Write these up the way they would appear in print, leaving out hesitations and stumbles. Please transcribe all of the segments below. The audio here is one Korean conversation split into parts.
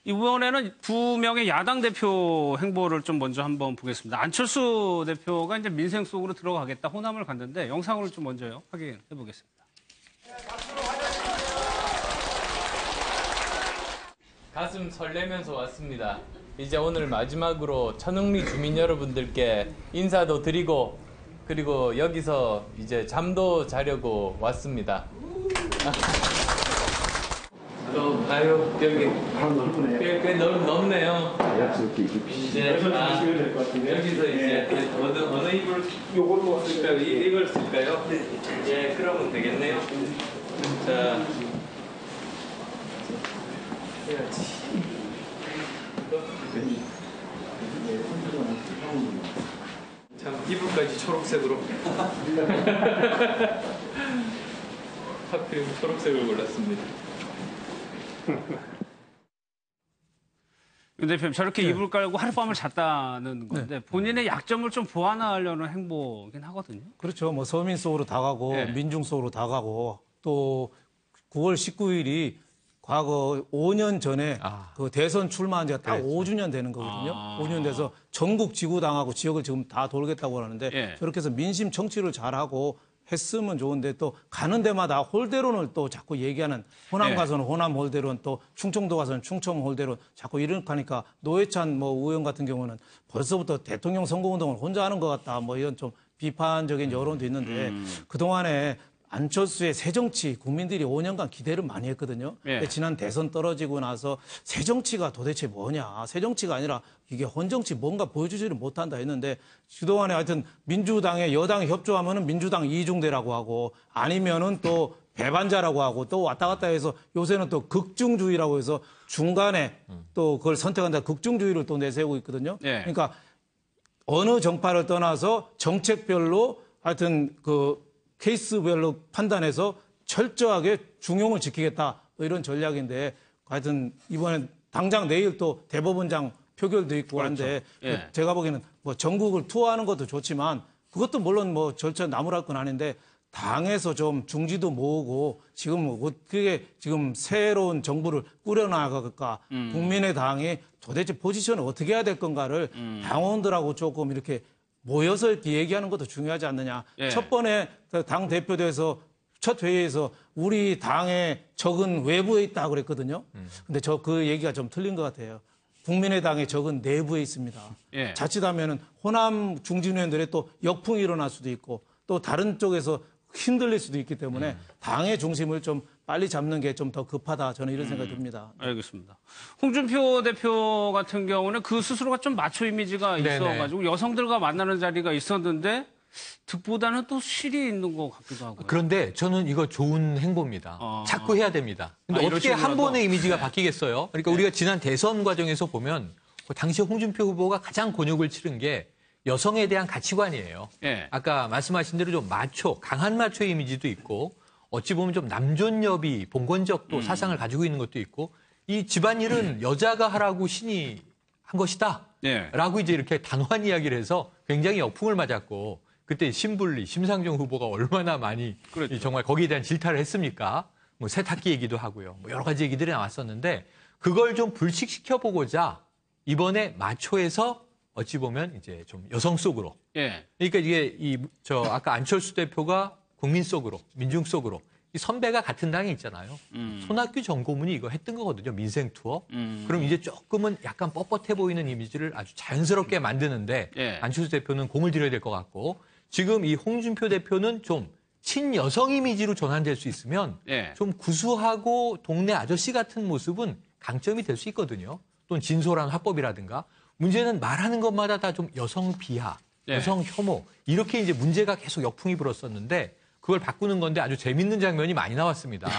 이번에는 두 명의 야당 대표 행보를 좀 먼저 한번 보겠습니다. 안철수 대표가 이제 민생 속으로 들어가겠다 호남을 갔는데 영상으로 좀 먼저요 확인해 보겠습니다. 가슴 설레면서 왔습니다. 이제 오늘 마지막으로 천흥리 주민 여러분들께 인사도 드리고 그리고 여기서 이제 잠도 자려고 왔습니다. 아유 여기 꽤 넓네요. 이제 여기서 이제 어느 이걸 쓸까요? 이걸 쓸까요? 예, 그러면 되겠네요. 자, 참 이불까지 초록색으로. 하필 초록색을 골랐습니다. 유 대표님 저렇게 이불 깔고 하룻밤을 잤다는 건데 본인의 약점을 좀 보완하려는 행보긴 하거든요. 그렇죠. 뭐 서민 속으로 다가고 민중 속으로 다가고 또 9월 19일이 과거 5년 전에 그 대선 출마한 지가 딱 5주년 되는 거거든요. 5년 돼서 전국 지구당하고 지역을 지금 다 돌겠다고 하는데 저렇게 해서 민심 청취를 잘하고 했으면 좋은데 또 가는 데마다 홀대론을 또 자꾸 얘기하는 호남 가서는 호남 홀대론 또 충청도 가서는 충청 홀대론 자꾸 이렇게 하니까 노회찬 뭐 의원 같은 경우는 벌써부터 대통령 선거운동을 혼자 하는 것 같다 뭐 이런 좀 비판적인 여론도 있는데 그동안에 안철수의 새정치 국민들이 5년간 기대를 많이 했거든요. 근데 지난 대선 떨어지고 나서 새정치가 도대체 뭐냐. 새정치가 아니라 이게 헌정치 뭔가 보여주지를 못한다 했는데 그동안에 하여튼 민주당에 여당이 협조하면은 민주당 이중대라고 하고 아니면은 또 배반자라고 하고 또 왔다 갔다 해서 요새는 또 극중주의라고 해서 중간에 또 그걸 선택한다 극중주의를 또 내세우고 있거든요. 그러니까 어느 정파를 떠나서 정책별로 하여튼 그 케이스별로 판단해서 철저하게 중용을 지키겠다 이런 전략인데 하여튼 이번엔 당장 내일 또 대법원장 표결도 있고 한데 제가 보기에는 뭐 전국을 투어하는 것도 좋지만 그것도 물론 뭐 절차 나무랄 건 아닌데 당에서 좀 중지도 모으고 지금 어떻게 지금 새로운 정부를 꾸려나갈까 국민의당이 도대체 포지션을 어떻게 해야 될 건가를 당원들하고 조금 이렇게 모여서 이렇게 얘기하는 것도 중요하지 않느냐. 첫 번에 당 대표돼서 첫 회의에서 우리 당의 적은 외부에 있다 그랬거든요. 근데 저 그 얘기가 좀 틀린 것 같아요. 국민의당의 적은 내부에 있습니다. 자칫하면은 호남 중진 의원들의 또 역풍이 일어날 수도 있고 또 다른 쪽에서 흔들릴 수도 있기 때문에 당의 중심을 좀 빨리 잡는 게 좀 더 급하다. 저는 이런 생각이 듭니다. 알겠습니다. 홍준표 대표 같은 경우는 그 스스로가 좀 마초 이미지가 있어가지고 여성들과 만나는 자리가 있었는데 득보다는 또 실이 있는 것 같기도 하고요. 그런데 저는 이거 좋은 행보입니다. 자꾸 해야 됩니다. 근데 어떻게 한 번의 이미지가 바뀌겠어요? 그러니까 우리가 지난 대선 과정에서 보면 당시 홍준표 후보가 가장 곤욕을 치른 게 여성에 대한 가치관이에요. 아까 말씀하신 대로 좀 마초, 강한 마초 이미지도 있고 어찌 보면 좀 남존여비, 봉건적 또 사상을 가지고 있는 것도 있고 이 집안일은 여자가 하라고 신이 한 것이다. 라고 이제 이렇게 단호한 이야기를 해서 굉장히 역풍을 맞았고 그때 신불리, 심상정 후보가 얼마나 많이 정말 거기에 대한 질타를 했습니까? 뭐 세탁기 얘기도 하고요. 뭐 여러 가지 얘기들이 나왔었는데 그걸 좀 불식시켜 보고자 이번에 마초에서 어찌 보면 이제 좀 여성 속으로. 그러니까 이게 아까 안철수 대표가 국민 속으로, 민중 속으로. 이 선배가 같은 당에 있잖아요. 손학규 전 고문이 이거 했던 거거든요. 민생 투어. 그럼 이제 조금은 약간 뻣뻣해 보이는 이미지를 아주 자연스럽게 만드는데 안철수 대표는 공을 들여야 될 것 같고 지금 이 홍준표 대표는 좀 친여성 이미지로 전환될 수 있으면 좀 구수하고 동네 아저씨 같은 모습은 강점이 될 수 있거든요. 또는 진솔한 화법이라든가. 문제는 말하는 것마다 다 좀 여성 비하, 여성 혐오 이렇게 이제 문제가 계속 역풍이 불었었는데 그걸 바꾸는 건데 아주 재밌는 장면이 많이 나왔습니다.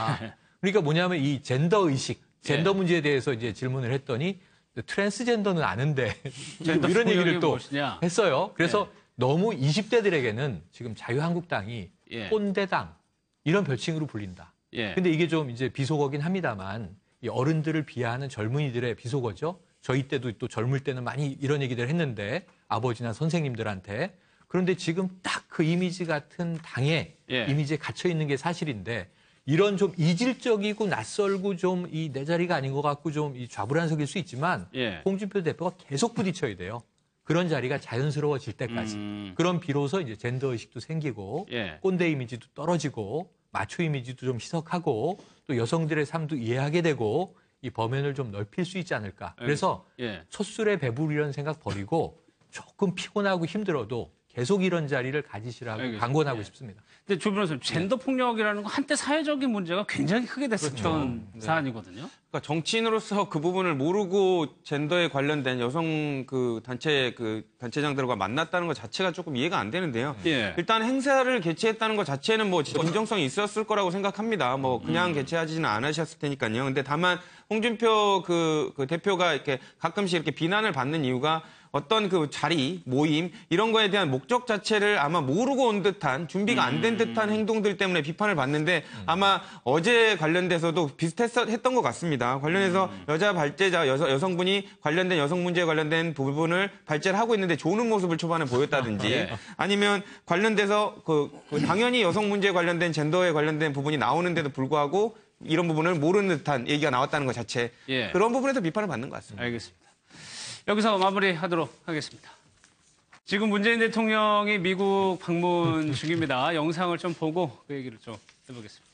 그러니까 뭐냐면 이 젠더 의식, 젠더 문제에 대해서 이제 질문을 했더니 트랜스젠더는 아는데 이런 얘기를 또 했어요. 그래서 너무 20대들에게는 지금 자유한국당이 꼰대당 이런 별칭으로 불린다. 근데 이게 좀 이제 비속어긴 합니다만 이 어른들을 비하하는 젊은이들의 비속어죠. 저희 때도 또 젊을 때는 많이 이런 얘기들 했는데 아버지나 선생님들한테. 그런데 지금 딱 그 이미지 같은 당의 이미지에 갇혀 있는 게 사실인데 이런 좀 이질적이고 낯설고 좀 이 내 자리가 아닌 것 같고 좀 이 좌불안석일 수 있지만 예. 홍준표 대표가 계속 부딪혀야 돼요. 그런 자리가 자연스러워질 때까지. 그럼 비로소 이제 젠더 의식도 생기고 예. 꼰대 이미지도 떨어지고 마초 이미지도 좀 희석하고 또 여성들의 삶도 이해하게 되고 이 범연을 좀 넓힐 수 있지 않을까. 그래서 예. 첫술에 배부르려는 생각 버리고 조금 피곤하고 힘들어도 계속 이런 자리를 가지시라고 알겠습니다. 강권하고 예. 싶습니다. 근데 조 변호사님, 젠더 폭력이라는 건 한때 사회적인 문제가 굉장히 크게 됐었던 사안이거든요. 그러니까 정치인으로서 그 부분을 모르고 젠더에 관련된 여성 그 단체 그 단체장들과 만났다는 것 자체가 조금 이해가 안 되는데요. 예. 일단 행사를 개최했다는 것 자체는 뭐 진정성이 있었을 거라고 생각합니다. 뭐 그냥 개최하지는 않으셨을 테니까요. 근데 다만 홍준표 그 대표가 이렇게 가끔씩 이렇게 비난을 받는 이유가 어떤 그 자리, 모임 이런 거에 대한 목적 자체를 아마 모르고 온 듯한 준비가 안 된 듯한 행동들 때문에 비판을 받는데 아마 어제 관련돼서도 비슷했던 것 같습니다. 관련해서 여자 발제자 여성분이 관련된 여성 문제에 관련된 부분을 발제를 하고 있는데 조는 모습을 초반에 보였다든지 아니면 관련돼서 그 당연히 여성 문제에 관련된 젠더에 관련된 부분이 나오는데도 불구하고 이런 부분을 모르는 듯한 얘기가 나왔다는 것 자체 예. 그런 부분에서 비판을 받는 것 같습니다. 알겠습니다. 여기서 마무리하도록 하겠습니다. 지금 문재인 대통령이 미국 방문 중입니다. 영상을 좀 보고 그 얘기를 좀 해보겠습니다.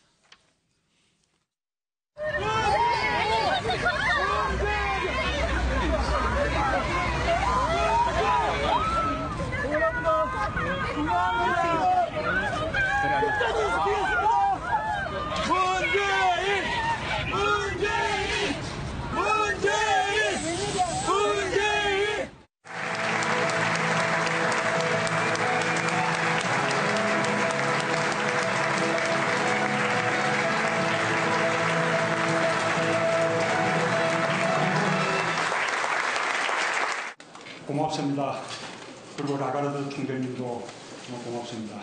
고맙습니다. 그리고 라가르드 총재님도 정말 고맙습니다.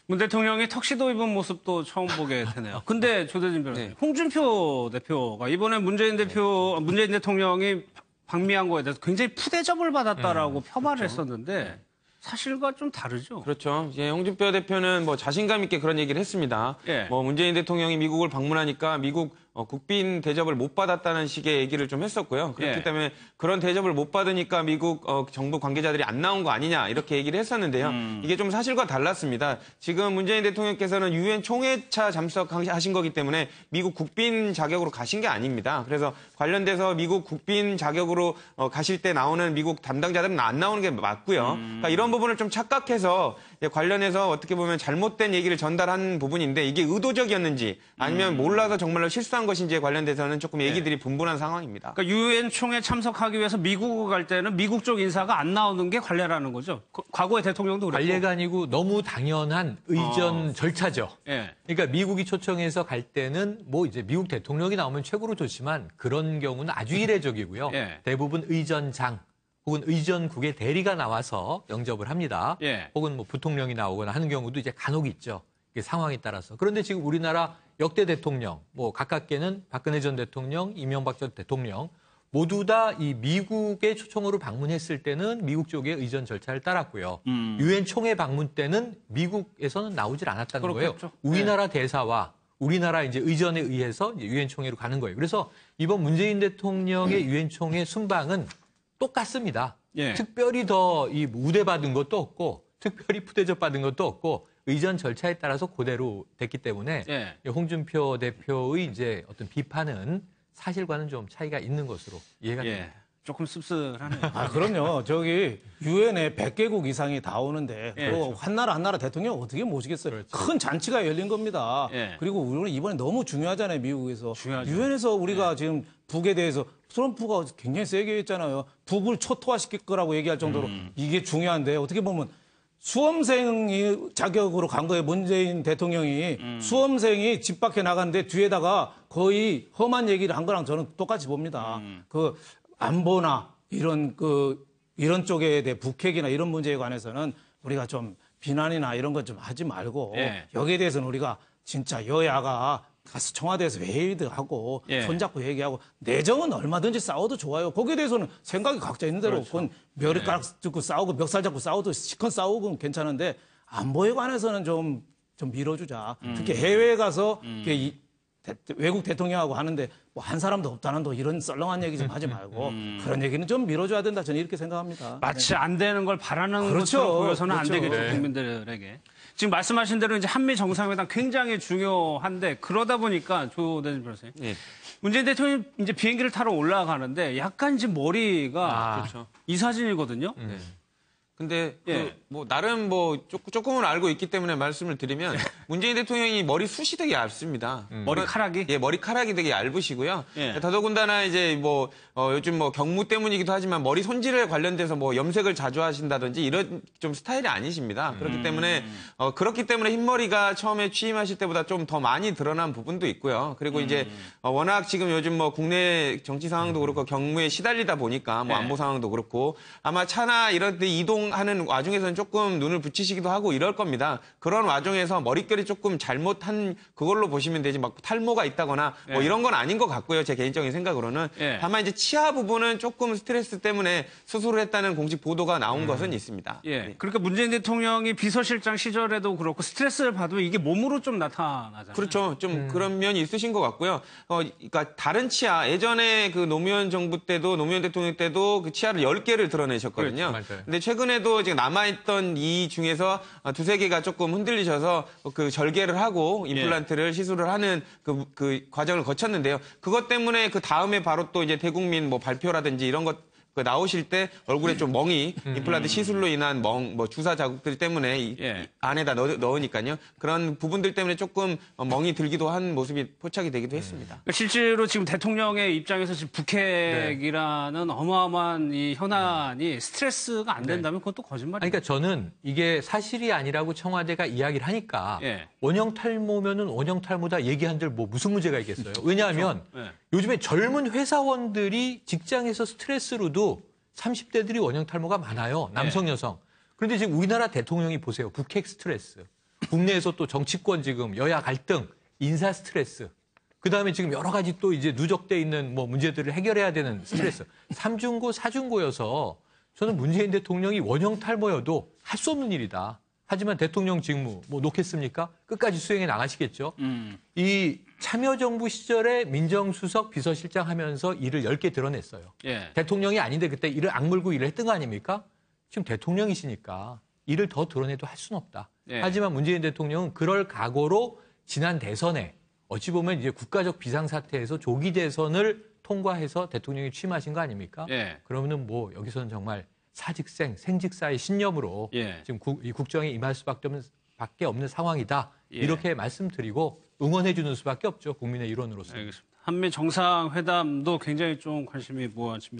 문 대통령이 턱시도 입은 모습도 처음 보게 되네요. 근데 조대진 변호사님, 홍준표 대표가 이번에 문재인 대통령이 방미한 거에 대해서 굉장히 푸대접을 받았다라고 폄하를 했었는데 사실과 좀 다르죠. 그렇죠. 이제 홍준표 대표는 뭐 자신감 있게 그런 얘기를 했습니다. 예. 뭐 문재인 대통령이 미국을 방문하니까 미국 국빈 대접을 못 받았다는 식의 얘기를 좀 했었고요. 그렇기 예. 때문에 그런 대접을 못 받으니까 미국 정부 관계자들이 안 나온 거 아니냐 이렇게 얘기를 했었는데요. 이게 좀 사실과 달랐습니다. 지금 문재인 대통령께서는 유엔 총회차 참석하신 거기 때문에 미국 국빈 자격으로 가신 게 아닙니다. 그래서 관련돼서 미국 국빈 자격으로 가실 때 나오는 미국 담당자들은 안 나오는 게 맞고요. 그러니까 이런 부분을 좀 착각해서 관련해서 어떻게 보면 잘못된 얘기를 전달한 부분인데 이게 의도적이었는지 아니면 몰라서 정말로 실수한 것인지에 관련돼서는 조금 얘기들이 분분한 상황입니다. 그러니까 유엔 총회 참석하기 위해서 미국을 갈 때는 미국 쪽 인사가 안 나오는 게 관례라는 거죠. 과거의 대통령도 그랬고. 관례가 아니고 너무 당연한 의전 절차죠. 예. 그러니까 미국이 초청해서 갈 때는 뭐 이제 미국 대통령이 나오면 최고로 좋지만 그런 경우는 아주 이례적이고요. 예. 대부분 의전장 혹은 의전국의 대리가 나와서 영접을 합니다. 예. 혹은 뭐 부통령이 나오거나 하는 경우도 이제 간혹 있죠. 이게 상황에 따라서. 그런데 지금 우리나라 역대 대통령, 뭐 가깝게는 박근혜 전 대통령, 이명박 전 대통령 모두 다 이 미국의 초청으로 방문했을 때는 미국 쪽의 의전 절차를 따랐고요. 유엔 총회 방문 때는 미국에서는 나오질 않았다는 그렇겠죠. 거예요. 우리나라 대사와 우리나라 이제 의전에 의해서 유엔 총회로 가는 거예요. 그래서 이번 문재인 대통령의 유엔 총회 순방은 똑같습니다. 예. 특별히 더 이 우대받은 것도 없고 특별히 푸대접 받은 것도 없고 의전 절차에 따라서 그대로 됐기 때문에 예. 홍준표 대표의 이제 어떤 비판은 사실과는 좀 차이가 있는 것으로 이해가 예. 됩니다. 조금 씁쓸하네요. 아, 그럼요. 저기 유엔에 100개국 이상이 다 오는데 예. 또 한 나라 대통령 어떻게 모시겠어요? 큰 잔치가 열린 겁니다. 예. 그리고 우리는 이번에 너무 중요하잖아요, 미국에서. 중요하죠. 유엔에서 우리가 지금 북에 대해서 트럼프가 굉장히 세게 했잖아요. 북을 초토화시킬 거라고 얘기할 정도로 이게 중요한데 어떻게 보면 수험생이 자격으로 간 거예요. 문재인 대통령이 수험생이 집 밖에 나갔는데 뒤에다가 거의 험한 얘기를 한 거랑 저는 똑같이 봅니다. 그 안보나 이런 쪽에 대해 북핵이나 이런 문제에 관해서는 우리가 좀 비난이나 이런 것 좀 하지 말고 예. 여기에 대해서는 우리가 진짜 여야가 가서 청와대에서 회의도 하고 예. 손잡고 얘기하고 내정은 얼마든지 싸워도 좋아요. 거기에 대해서는 생각이 각자 있는 대로 그건 머리카락 듣고 싸우고 멱살 잡고 싸워도 시컷 싸우고 괜찮은데 안보에 관해서는 좀 좀 밀어주자. 특히 해외에 가서 이렇게 외국 대통령하고 하는데 뭐 한 사람도 없다는 도 이런 썰렁한 얘기 좀 하지 말고 그런 얘기는 좀 밀어줘야 된다. 저는 이렇게 생각합니다. 마치 안 되는 걸 바라는 그렇죠. 것처럼 보여서는 안 그렇죠. 되겠죠, 국민들에게. 지금 말씀하신 대로 이제 한미 정상회담 굉장히 중요한데 그러다 보니까 조대진 변호사님. 예. 문재인 대통령이 이제 비행기를 타러 올라가는데 약간 지금 머리가 그렇죠. 이 사진이거든요. 근데 예. 뭐 나름 뭐 조금은 알고 있기 때문에 말씀을 드리면 문재인 대통령이 머리 숱이 되게 얇습니다. 머리카락이? 예, 머리카락이 되게 얇으시고요. 예. 더더군다나 이제 뭐 요즘 뭐 경무 때문이기도 하지만 머리 손질에 관련돼서 뭐 염색을 자주 하신다든지 이런 좀 스타일이 아니십니다. 그렇기 때문에 그렇기 때문에 흰머리가 처음에 취임하실 때보다 좀 더 많이 드러난 부분도 있고요. 그리고 이제 워낙 지금 요즘 뭐 국내 정치 상황도 그렇고 경무에 시달리다 보니까 뭐 예. 안보 상황도 그렇고 아마 차나 이런 데 이동하는 와중에서는 조금 눈을 붙이시기도 하고 이럴 겁니다. 그런 와중에서 머릿결이 조금 잘못한 그걸로 보시면 되지 막 탈모가 있다거나 뭐 예. 이런 건 아닌 것 같고요. 제 개인적인 생각으로는. 예. 다만 이제 치아 부분은 조금 스트레스 때문에 수술을 했다는 공식 보도가 나온 것은 있습니다. 예. 그러니까 문재인 대통령이 비서실장 시절에도 그렇고 스트레스를 받으면 이게 몸으로 좀 나타나잖아요. 그렇죠. 좀 그런 면이 있으신 것 같고요. 그러니까 다른 치아, 예전에 그 노무현 정부 때도, 노무현 대통령 때도 그 치아를 10개를 드러내셨거든요. 그렇죠. 맞아요. 근데 최근에도 지금 남아있던 이 중에서 두세 개가 조금 흔들리셔서 그 절개를 하고 임플란트를 시술을 하는 그 과정을 거쳤는데요. 그것 때문에 그 다음에 바로 또 이제 대국민 뭐 발표라든지 이런 것 나오실 때 얼굴에 좀 멍이 임플란트 시술로 인한 뭐 주사 자국들 때문에 이 예. 안에다 넣으니까요. 그런 부분들 때문에 조금 멍이 들기도 한 모습이 포착이 되기도 했습니다. 그러니까 실제로 지금 대통령의 입장에서 지금 북핵이라는 어마어마한 이 현안이 스트레스가 안 된다면 그건 또 거짓말이에요. 그러니까 저는 이게 사실이 아니라고 청와대가 이야기를 하니까 예. 원형 탈모면은 원형 탈모다 얘기한들 뭐 무슨 문제가 있겠어요. 왜냐하면 예. 요즘에 젊은 회사원들이 직장에서 스트레스로도 30대들이 원형 탈모가 많아요. 남성, 여성. 그런데 지금 우리나라 대통령이 보세요. 북핵 스트레스. 국내에서 또 정치권 지금 여야 갈등, 인사 스트레스. 그다음에 지금 여러 가지 또 이제 누적돼 있는 뭐 문제들을 해결해야 되는 스트레스. 3중고, 4중고여서 저는 문재인 대통령이 원형 탈모여도 할 수 없는 일이다. 하지만 대통령 직무 뭐 놓겠습니까? 끝까지 수행해 나가시겠죠. 이 참여정부 시절에 민정수석 비서실장 하면서 일을 10개 드러냈어요. 예. 대통령이 아닌데 그때 일을 악물고 일을 했던 거 아닙니까? 지금 대통령이시니까 일을 더 드러내도 할 수는 없다. 예. 하지만 문재인 대통령은 그럴 각오로 지난 대선에 어찌 보면 이제 국가적 비상사태에서 조기 대선을 통과해서 대통령이 취임하신 거 아닙니까? 예. 그러면은 뭐 여기서는 정말 사직생, 생직사의 신념으로 예. 지금 이 국정에 임할 수밖에 없는 상황이다. 예. 이렇게 말씀드리고 응원해 주는 수밖에 없죠. 국민의 일원으로서. 알겠습니다. 한미 정상회담도 굉장히 좀 관심이 모아집니다.